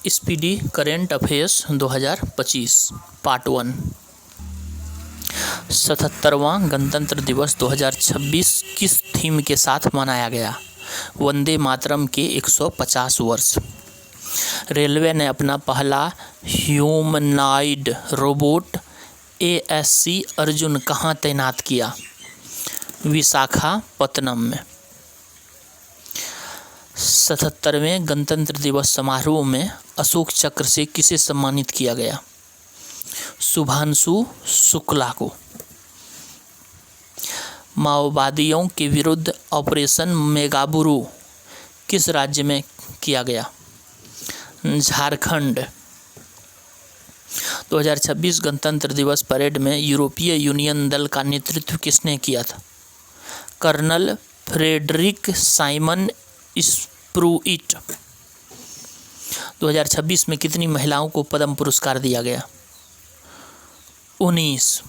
Speedy current affairs 2025 part 1। 77वां गणतंत्र दिवस 2026 किस थीम के साथ मनाया गया? वंदे मातरम के 150 वर्ष। रेलवे ने अपना पहला ह्यूमनॉइड रोबोट ASC अर्जुन कहाँ तैनात किया? विशाखापत्तनम में। 77वें गणतंत्र दिवस समारोह में अशोक चक्र से किसे सम्मानित किया गया? शुभांशु शुक्ला को। माओवादियों के विरुद्ध ऑपरेशन मेगाबुरु किस राज्य में किया गया? झारखंड। 2026 गणतंत्र दिवस परेड में यूरोपीय यूनियन दल का नेतृत्व किसने किया था? Colonel Frederick Simon स्प्रूइट। 2026 में कितनी महिलाओं को पद्म पुरस्कार दिया गया? 19।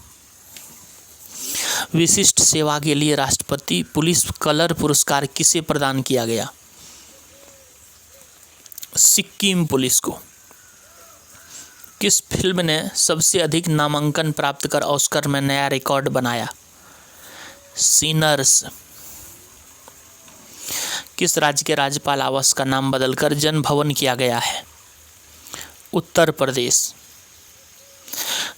विशिष्ट सेवा के लिए राष्ट्रपति पुलिस कलर पुरस्कार किसे प्रदान किया गया? सिक्किम पुलिस को। किस फिल्म ने सबसे अधिक नामांकन प्राप्त कर ऑस्कर में नया रिकॉर्ड बनाया? सिनर्स। किस राज्य के राज्यपाल आवास का नाम बदलकर जन भवन किया गया है? उत्तर प्रदेश।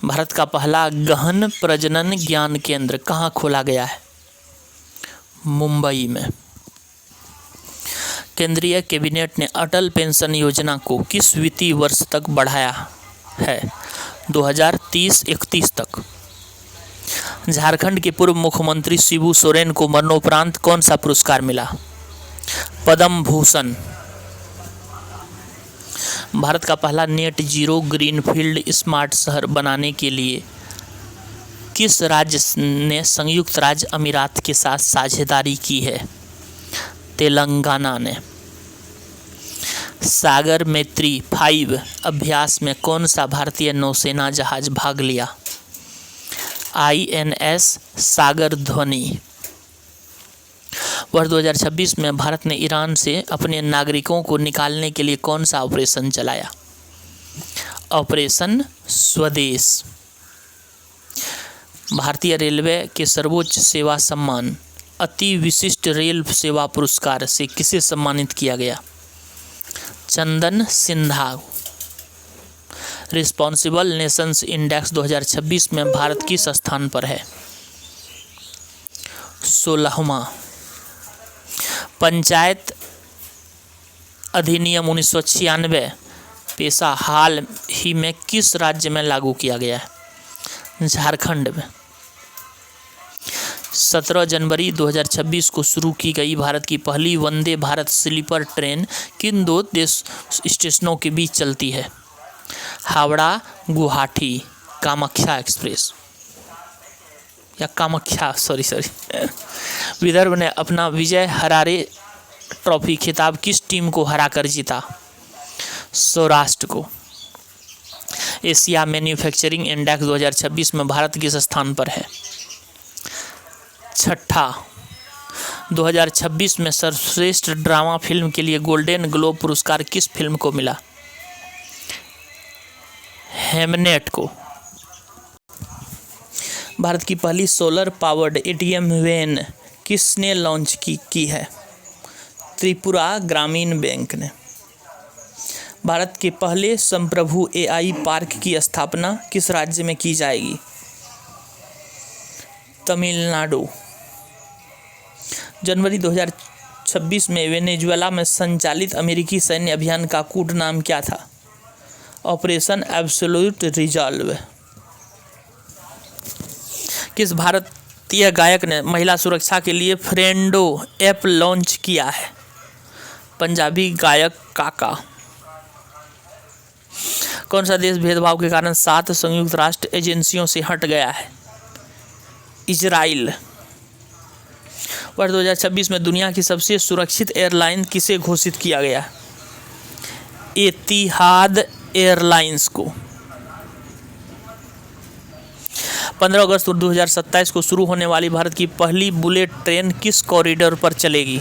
भारत का पहला गहन प्रजनन ज्ञान केंद्र कहाँ खोला गया है? मुंबई में। केंद्रीय कैबिनेट ने अटल पेंशन योजना को किस वित्तीय वर्ष तक बढ़ाया है? 2030-31 तक। झारखंड के पूर्व मुख्यमंत्री शिबू सोरेन को मरणोपरांत कौन सा पुरस्कार मिला? पद्म भूषण। भारत का पहला नेट जीरो ग्रीनफील्ड स्मार्ट शहर बनाने के लिए किस राज्य ने संयुक्त राज्य अमीरात के साथ साझेदारी की है? तेलंगाना ने। सागर मैत्री 5 अभ्यास में कौन सा भारतीय नौसेना जहाज भाग लिया? INS सागर ध्वनि। वर्ष 2026 में भारत ने ईरान से अपने नागरिकों को निकालने के लिए कौन सा ऑपरेशन चलाया? ऑपरेशन स्वदेश। भारतीय रेलवे के सर्वोच्च सेवा सम्मान अति विशिष्ट रेल सेवा पुरस्कार से किसे सम्मानित किया गया? चंदन सिन्हा। रिस्पॉन्सिबल नेशंस इंडेक्स 2026 में भारत किस स्थान पर है? 16वां। पंचायत अधिनियम 1996 पेशा हाल ही में किस राज्य में लागू किया गया है? झारखंड में। 17 जनवरी 2026 को शुरू की गई भारत की पहली वंदे भारत स्लीपर ट्रेन किन दो स्टेशनों के बीच चलती है? हावड़ा गुवाहाटी कामाख्या एक्सप्रेस या कामाख्या सॉरी विदर्भ ने अपना विजय हरारे ट्रॉफी खिताब किस टीम को हराकर जीता? सौराष्ट्र को। एशिया मैन्युफैक्चरिंग इंडेक्स 2026 में भारत किस स्थान पर है? 6ठा। 2026 में सर्वश्रेष्ठ ड्रामा फिल्म के लिए गोल्डन ग्लोब पुरस्कार किस फिल्म को मिला? हेमनेट को। भारत की पहली सोलर पावर्ड ATM वैन किसने लॉन्च की है? त्रिपुरा ग्रामीण बैंक ने। भारत के पहले संप्रभु AI पार्क की स्थापना किस राज्य में की जाएगी? तमिलनाडु। जनवरी 2026 में वेनेजुएला में संचालित अमेरिकी सैन्य अभियान का कोड नाम क्या था? Operation absolute resolve. किस भारतीय गायक ने महिला सुरक्षा के लिए फ्रेंडो ऐप लॉन्च किया है? पंजाबी गायक काका। कौन सा देश भेदभाव के कारण 7 संयुक्त राष्ट्र एजेंसियों से हट गया है? इजराइल। वर्ष 2026 में दुनिया की सबसे सुरक्षित एयरलाइन किसे घोषित किया गया? एतिहाद एयरलाइंस को। 15 अगस्त 2027 को शुरू होने वाली भारत की पहली बुलेट ट्रेन किस कॉरिडोर पर चलेगी?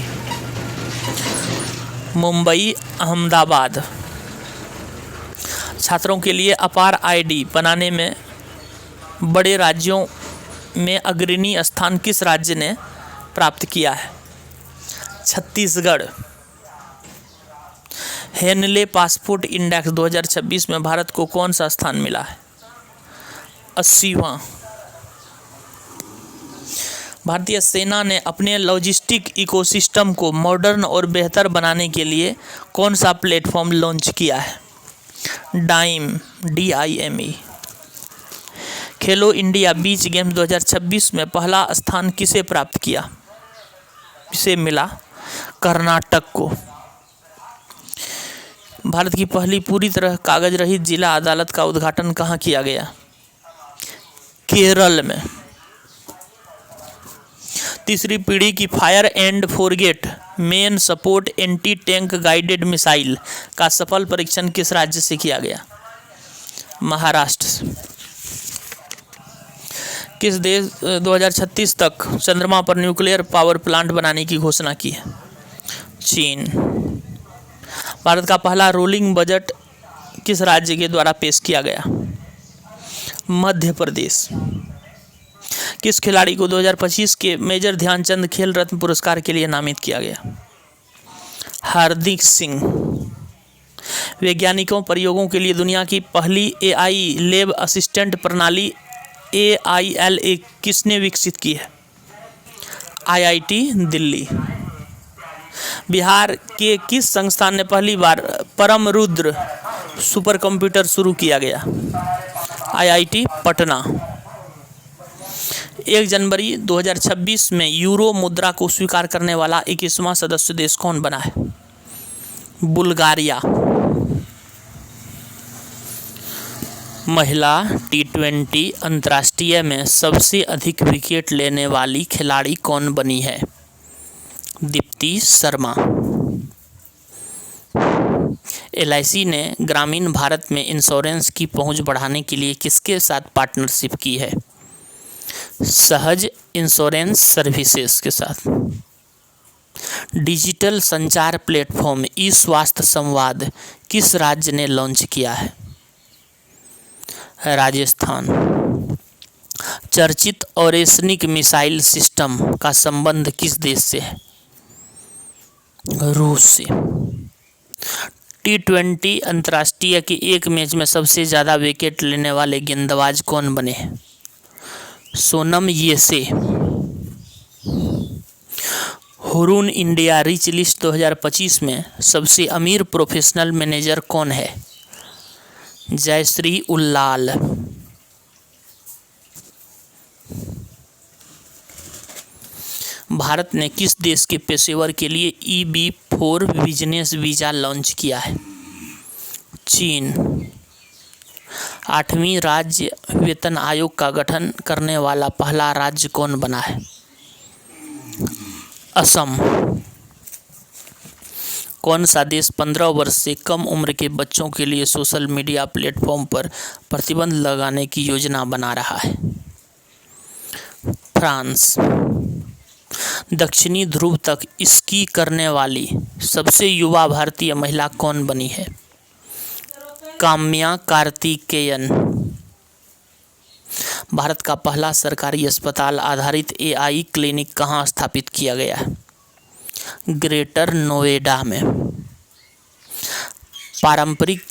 मुंबई अहमदाबाद। छात्रों के लिए अपार आईडी बनाने में बड़े राज्यों में अग्रणी स्थान किस राज्य ने प्राप्त किया है? छत्तीसगढ़। हेनले पासपोर्ट इंडेक्स 2026 में भारत को कौन सा स्थान मिला है? 80वां। भारतीय सेना ने अपने लॉजिस्टिक इकोसिस्टम को मॉडर्न और बेहतर बनाने के लिए कौन सा प्लेटफॉर्म लॉन्च किया है? DIME, DIME। Khelo India beach games 2026 में पहला स्थान किसे प्राप्त किया? इसे मिला कर्नाटक को। भारत की पहली पूरी तरह कागज रहित जिला अदालत का उद्घाटन कहाँ किया गया? केरल में। तीसरी पीढ़ी की fire and forget main support anti tank guided missile का सफल परीक्षण किस राज्य से किया गया? महाराष्ट्र से। किस देश 2036 तक चंद्रमा पर न्यूक्लियर पावर प्लांट बनाने की घोषणा की है? चीन। भारत का पहला रोलिंग बजट किस राज्य के द्वारा पेश किया गया? मध्य प्रदेश। किस खिलाड़ी को 2025 के मेजर ध्यानचंद खेल रत्न पुरस्कार के लिए नामित किया गया? हार्दिक सिंह। वैज्ञानिकों प्रयोगों के लिए दुनिया की पहली AI लैब असिस्टेंट प्रणाली AILA किसने विकसित की है? IIT दिल्ली। बिहार के किस संस्थान ने पहली बार परम रुद्र सुपर कंप्यूटर शुरू किया गया? IIT पटना। 1 जनवरी 2026 में यूरो मुद्रा को स्वीकार करने वाला 21वां सदस्य देश कौन बना है? बुल्गारिया। महिला T20 अंतर्राष्ट्रीय में सबसे अधिक विकेट लेने वाली खिलाड़ी कौन बनी है? दीप्ति शर्मा। LIC ने ग्रामीण भारत में इंश्योरेंस की पहुंच बढ़ाने के लिए किसके साथ पार्टनरशिप की है? सहज इंश्योरेंस सर्विसेज के साथ। डिजिटल संचार प्लेटफॉर्म ई-स्वास्थ्य संवाद किस राज्य ने लॉन्च किया है? राजस्थान। चर्चित ओरेस्निक मिसाइल सिस्टम का संबंध किस देश से है? रूस से। T20 अंतर्राष्ट्रीय के एक मैच में सबसे ज़्यादा विकेट लेने वाले गेंदबाज कौन बने हैं? सोनम येसे। हुरून इंडिया रिच लिस्ट 2025 में सबसे अमीर प्रोफेशनल मैनेजर कौन है? जयश्री उल्लाल। भारत ने किस देश के पेशेवर के लिए EB-4 बिजनेस वीज़ा लॉन्च किया है? चीन। 8वीं राज्य वेतन आयोग का गठन करने वाला पहला राज्य कौन बना है? असम। कौन सा देश 15 वर्ष से कम उम्र के बच्चों के लिए सोशल मीडिया प्लेटफॉर्म पर प्रतिबंध लगाने की योजना बना रहा है? फ्रांस। दक्षिणी ध्रुव तक स्की करने वाली सबसे युवा भारतीय महिला कौन बनी है? काम्या कार्तिकेयन। भारत का पहला सरकारी अस्पताल आधारित AI क्लिनिक कहाँ स्थापित किया गया है? ग्रेटर नोएडा में। पारंपरिक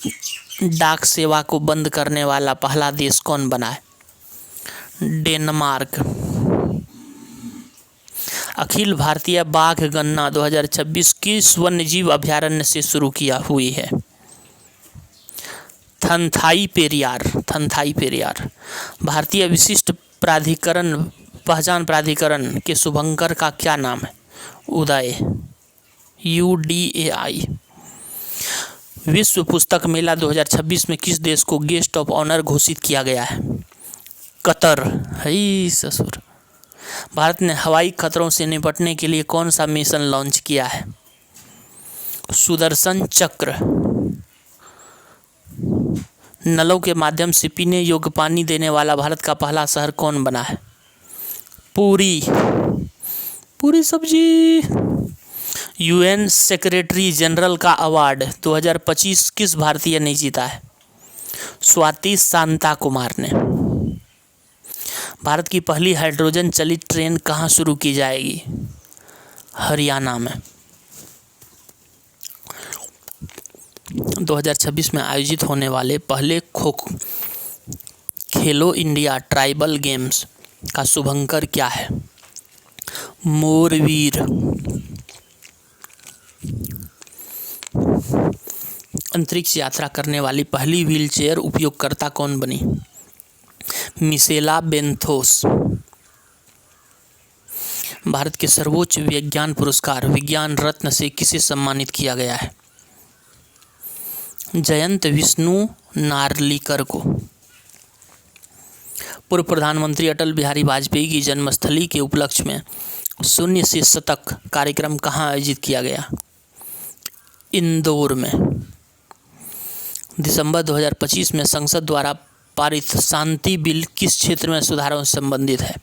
डाक सेवा को बंद करने वाला पहला देश कौन बना है? डेनमार्क। अखिल भारतीय बाघ गणना 2026 किस वन्यजीव अभयारण्य से शुरू किया हुई है? थंथाई पेरियार। भारतीय विशिष्ट पहचान प्राधिकरण के शुभंकर का क्या नाम है? उदय, UDAI। विश्व पुस्तक मेला 2026 में किस देश को गेस्ट ऑफ ऑनर घोषित किया गया है? कतर। हई ससुर। भारत ने हवाई खतरों से निपटने के लिए कौन सा मिशन लॉन्च किया है? सुदर्शन चक्र। नलों के माध्यम से पीने योग्य पानी देने वाला भारत का पहला शहर कौन बना है? पूरी सब्जी। UN सेक्रेटरी जनरल का अवार्ड 2025 किस भारतीय ने जीता है? स्वाति शांता कुमार ने। भारत की पहली हाइड्रोजन चलित ट्रेन कहाँ शुरू की जाएगी? हरियाणा में। 2026 में आयोजित होने वाले पहले खेलो इंडिया ट्राइबल गेम्स का शुभंकर क्या है? मोरवीर। अंतरिक्ष यात्रा करने वाली पहली व्हीलचेयर उपयोगकर्ता कौन बनी? मिशेला बेंथोस। भारत के सर्वोच्च विज्ञान पुरस्कार विज्ञान रत्न से किसे सम्मानित किया गया है? जयंत विष्णु नार्लिकर को। पूर्व प्रधानमंत्री अटल बिहारी वाजपेयी की जन्मस्थली के उपलक्ष्य में शून्य से शतक कार्यक्रम कहाँ आयोजित किया गया? इंदौर में। दिसंबर 2025 में संसद द्वारा पारित शांति बिल किस क्षेत्र में सुधारों से संबंधित है?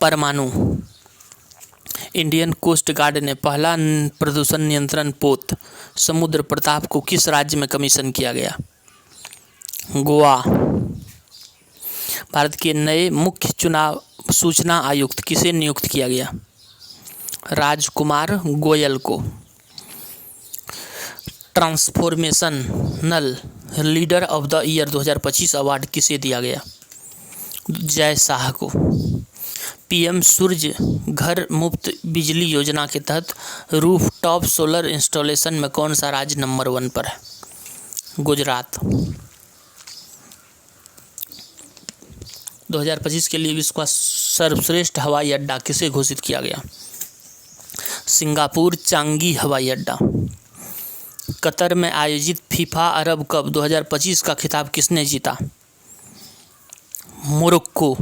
परमाणु। इंडियन कोस्ट गार्ड ने पहला प्रदूषण नियंत्रण पोत समुद्र प्रताप को किस राज्य में कमीशन किया गया? गोवा। भारत के नए मुख्य चुनाव सूचना आयुक्त किसे नियुक्त किया गया? राजकुमार गोयल को। Transformational leader of the year 2025 award किसे दिया गया? जय शाह को। पीएम सूर्य घर मुफ्त बिजली योजना के तहत रूफटॉप सोलर इंस्टॉलेशन में कौन सा राज्य नंबर 1 पर है? गुजरात। 2025 के लिए विश्व का सर्वश्रेष्ठ हवाई अड्डा किसे घोषित किया गया? सिंगापुर चांगी हवाई अड्डा। कतर में आयोजित फीफा अरब कप 2025 का खिताब किसने जीता? मोरक्को।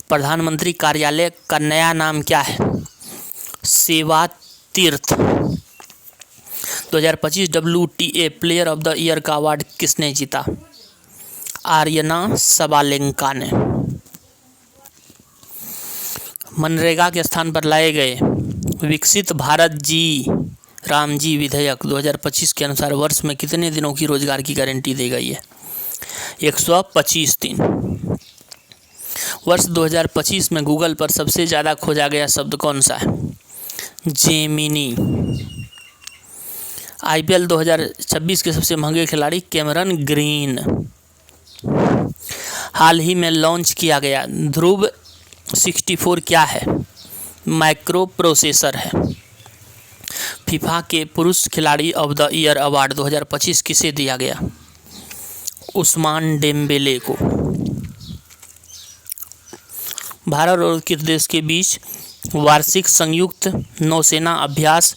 प्रधानमंत्री कार्यालय का नया नाम क्या है? सेवा तीर्थ। 2025 WTA player of the year का अवार्ड किसने जीता? आर्यना सबालेंका ने। मनरेगा के स्थान पर लाए गए विकसित भारत जी रामजी विधेयक 2025 के अनुसार वर्ष में कितने दिनों की रोजगार की गारंटी दी गई है? 125 दिन। वर्ष 2025 में गूगल पर सबसे ज़्यादा खोजा गया शब्द कौन सा है? जेमिनी। IPL 2026 के सबसे महंगे खिलाड़ी कैमरन ग्रीन। हाल ही में लॉन्च किया गया ध्रुव 64 क्या है? माइक्रो प्रोसेसर है। फीफा के पुरुष खिलाड़ी ऑफ द ईयर अवार्ड 2025 किसे दिया गया? उस्मान डेम्बेले को। भारत और किस देश के बीच वार्षिक संयुक्त नौसेना अभ्यास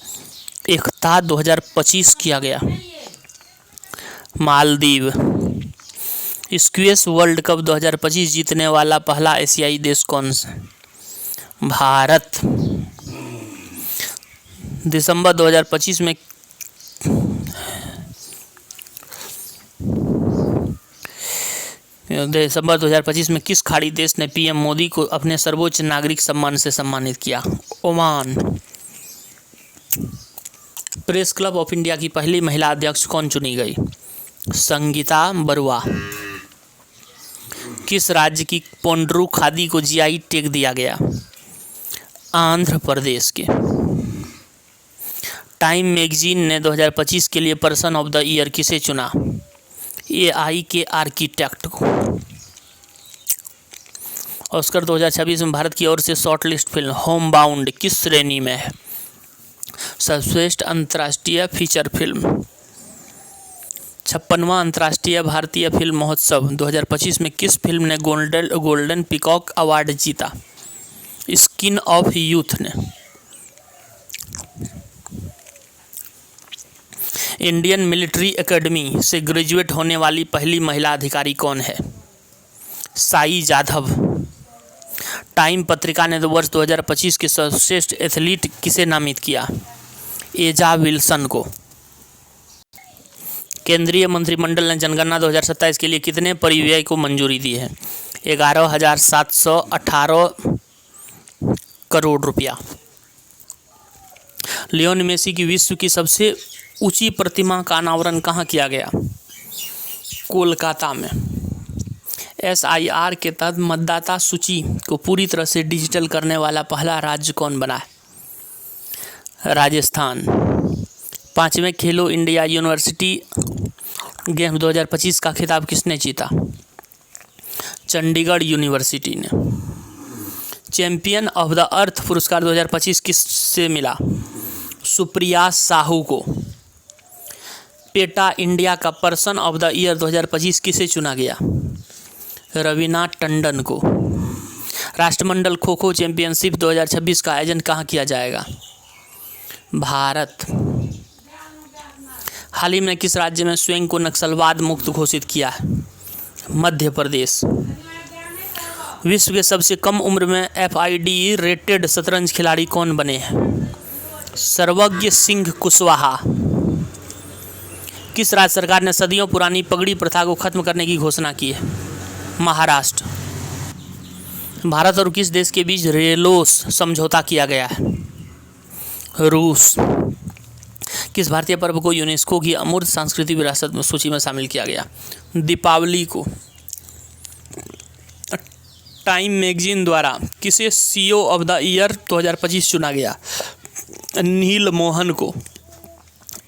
एकता 2025 किया गया? मालदीव। स्क्वैश वर्ल्ड कप 2025 जीतने वाला पहला एशियाई देश कौन सा? भारत। दिसंबर 2025 में किस खाड़ी देश ने पीएम मोदी को अपने सर्वोच्च नागरिक सम्मान से सम्मानित किया? Oman. Press club of India की पहली महिला अध्यक्ष कौन चुनी गई? संगीता बरुआ। किस राज्य की पोंड्रू खादी को GI टैग दिया गया? आंध्र प्रदेश के। टाइम मैगजीन ने 2025 के लिए पर्सन ऑफ द ईयर किसे चुना? AI के आर्किटेक्ट को। ऑस्कर 2026 में भारत की ओर से शॉर्टलिस्ट फिल्म होम बाउंड किस श्रेणी में है? सर्वश्रेष्ठ अंतर्राष्ट्रीय फीचर फिल्म। 56वां अंतर्राष्ट्रीय भारतीय फिल्म महोत्सव 2025 में किस फिल्म ने गोल्डन पीकॉक अवार्ड जीता? स्किन ऑफ यूथ ने। इंडियन मिलिट्री एकेडमी से ग्रेजुएट होने वाली पहली महिला अधिकारी कौन है? साई जाधव। टाइम पत्रिका ने वर्ष 2025 के सर्वश्रेष्ठ एथलीट किसे नामित किया? एजा विल्सन को। केंद्रीय मंत्रिमंडल ने जनगणना 2027 के लिए कितने परिव्यय को मंजूरी दी है? 11,718 करोड़ रुपया। लियोन मेसी की विश्व की सबसे ऊंची प्रतिमा का अनावरण कहाँ किया गया? कोलकाता में SIR के तहत मतदाता सूची को पूरी तरह से डिजिटल करने वाला पहला राज्य कौन बना है? राजस्थान। 5वें खेलो इंडिया यूनिवर्सिटी गेम्स 2025 का खिताब किसने जीता? चंडीगढ़ यूनिवर्सिटी ने। चैंपियन ऑफ द अर्थ पुरस्कार 2025 किससे मिला? सुप्रिया साहू को। पेटा इंडिया का पर्सन ऑफ द ईयर 2025 किसे चुना गया? रवीना टंडन को। राष्ट्रमंडल खो खो चैंपियनशिप 2026 का आयोजन कहाँ किया जाएगा? भारत। हाल ही में किस राज्य में स्वयं को नक्सलवाद मुक्त घोषित किया है? मध्य प्रदेश। विश्व के सबसे कम उम्र में FID रेटेड शतरंज खिलाड़ी कौन बने हैं? सर्वज्ञ सिंह कुशवाहा। किस राज्य सरकार ने सदियों पुरानी पगड़ी प्रथा को खत्म करने की घोषणा की है? महाराष्ट्र। भारत और किस देश के बीच रेलोस समझौता किया गया है? रूस। किस भारतीय पर्व को यूनेस्को की अमूर्त सांस्कृतिक विरासत में सूची में शामिल किया गया? दीपावली को। टाइम मैगजीन द्वारा किसे CEO ऑफ द ईयर 2025 चुना गया? नील मोहन को।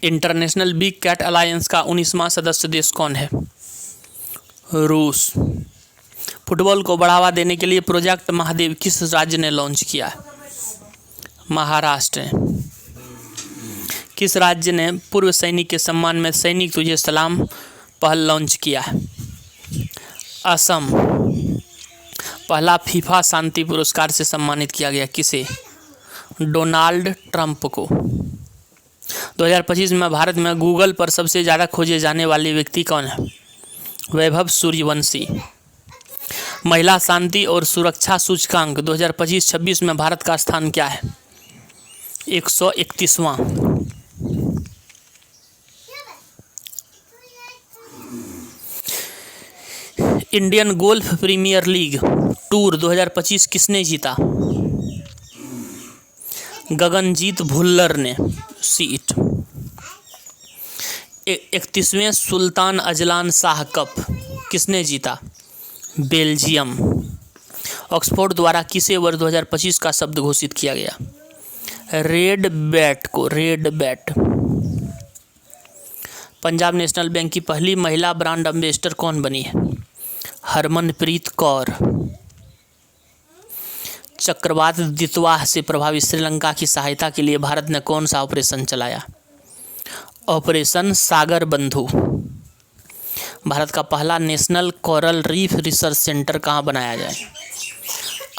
इंटरनेशनल बिग कैट अलायंस का 19वां सदस्य देश कौन है? रूस। फुटबॉल को बढ़ावा देने के लिए प्रोजेक्ट महादेव किस राज्य ने लॉन्च किया है? महाराष्ट्र। किस राज्य ने पूर्व सैनिक के सम्मान में सैनिक तुझे सलाम पहल लॉन्च किया है? असम। पहला फीफा शांति पुरस्कार से सम्मानित किया गया किसे? डोनाल्ड ट्रंप को। 2025 में भारत में गूगल पर सबसे ज़्यादा खोजे जाने वाले व्यक्ति कौन है? वैभव सूर्यवंशी। महिला शांति और सुरक्षा सूचकांक 2025-26 में भारत का स्थान क्या है? 131वां। Indian golf premier league tour 2025 किसने जीता? गगनजीत भुल्लर ने सीट। 31वें सुल्तान अजलान शाह कप किसने जीता? बेल्जियम। ऑक्सफोर्ड द्वारा किसे वर्ष 2025 का शब्द घोषित किया गया? रेड बैट को। Red bat. Punjab national bank की पहली महिला ब्रांड एम्बेसडर कौन बनी है? हरमनप्रीत कौर। चक्रवात दितवाह से प्रभावित श्रीलंका की सहायता के लिए भारत ने कौन सा ऑपरेशन चलाया? ऑपरेशन सागर बंधु। भारत का पहला national coral reef research centre कहाँ बनाया जाए?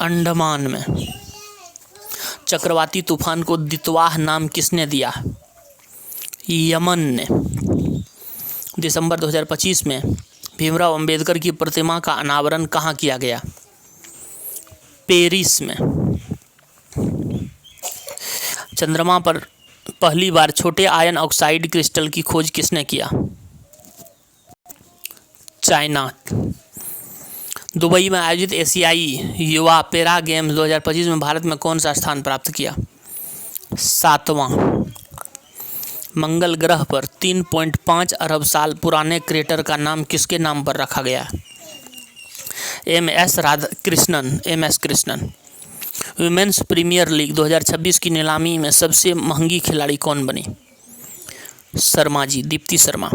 अंडमान में। चक्रवाती तूफान को दितवाह नाम किसने दिया? यमन ने। दिसंबर 2025 में भीमराव अंबेडकर की प्रतिमा का अनावरण कहाँ किया गया? पेरिस में। चंद्रमा पर पहली बार छोटे आयन ऑक्साइड क्रिस्टल की खोज किसने किया? चाइना। दुबई में आयोजित एशियाई युवा पैरा गेम्स 2025 में भारत में कौन सा स्थान प्राप्त किया? 7वां। मंगल ग्रह पर 3.5 अरब साल पुराने क्रेटर का नाम किसके नाम पर रखा गया? MS Krishnan. Women's premier league 2026 की नीलामी में सबसे महंगी खिलाड़ी कौन बनी? दीप्ति शर्मा।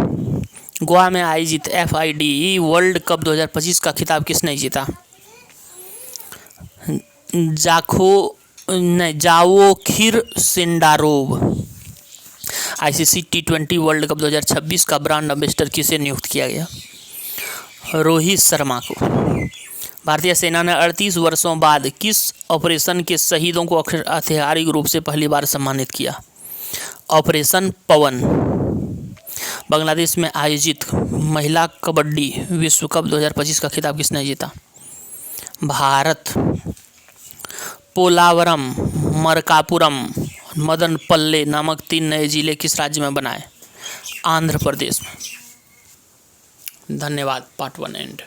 गोवा में आयोजित FID वर्ल्ड कप 2025 का खिताब किसने जीता? Javokhir Sindarov. ICC T20 world cup 2026 का ब्रांड एम्बेसडर किसे नियुक्त किया गया? रोहित शर्मा को। भारतीय सेना ने 38 वर्षों बाद किस ऑपरेशन के शहीदों को आधिकारिक रूप से पहली बार सम्मानित किया? ऑपरेशन पवन। बांग्लादेश में आयोजित महिला कबड्डी विश्व कप 2025 का खिताब किसने जीता? भारत। पोलावरम, मरकापुरम, मदनपल्ले नामक 3 नए जिले किस राज्य में बनाए? आंध्र प्रदेश में। धन्यवाद। Part 1 and.